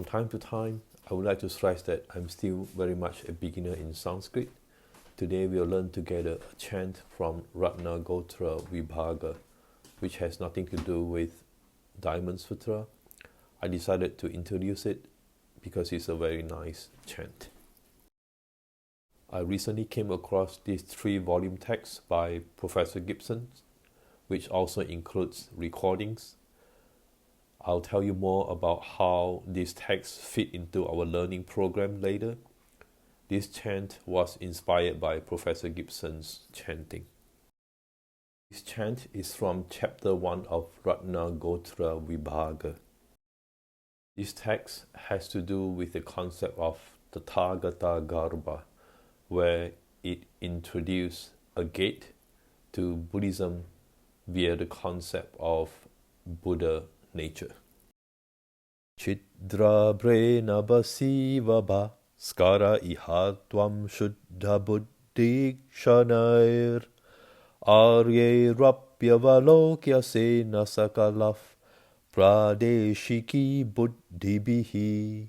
From time to time, I would like to stress that I'm still very much a beginner in Sanskrit. Today we'll learn together a chant from Ratna Gotra Vibhaga, which has nothing to do with Diamond Sutra. I decided to introduce it because it's a very nice chant. I recently came across this 3-volume text by Professor Gibson, which also includes recordings. I'll tell you more about how these texts fit into our learning program later. This chant was inspired by Professor Gibson's chanting. This chant is from chapter 1 of Ratna Gotra Vibhaga. This text has to do with the concept of Tathagata Garbha, where it introduced a gate to Buddhism via the concept of Buddha nature. Chidra brena basivabha skara ihatvam shuddha buddhi kshanayr arye rapyavalokya sena sakalaf pradeshiki buddhibihi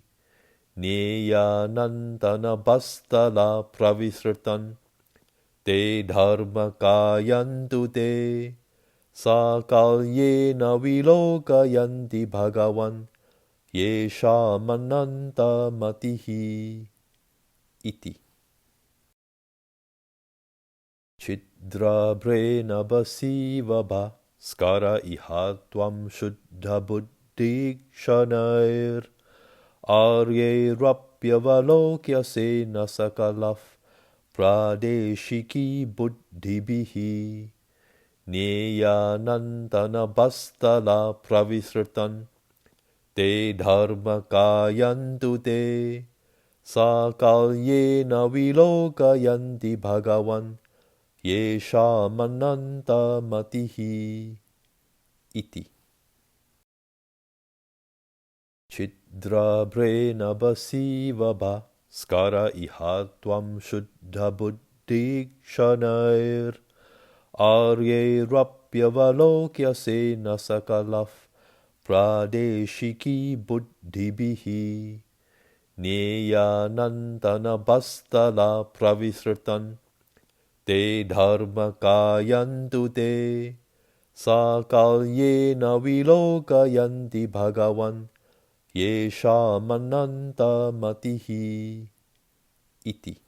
neyanantana bastala pravisratan te dharma kayantu te sakalyena vilokayanti bhagavan yesha mananta matihi iti. Chidra brena basivabha skara ihatvam shuddha buddhi kshanayr arye rapyavalokya sena sakalaf pradeshiki buddhibihi neyanantana bastala pravisratan te dharma kayantu te sakalyena vilokayanti bhagavan yesha mananta matihi iti. Chidra brena basivabha skara ihatvam shuddha buddhi kshanayr arye rapyavalokya sena sakalaf pradeshiki buddhibihi neyanantana bastala pravisratan te dharma kayantu te sakalyena vilokayanti bhagavan yesha mananta matihi iti.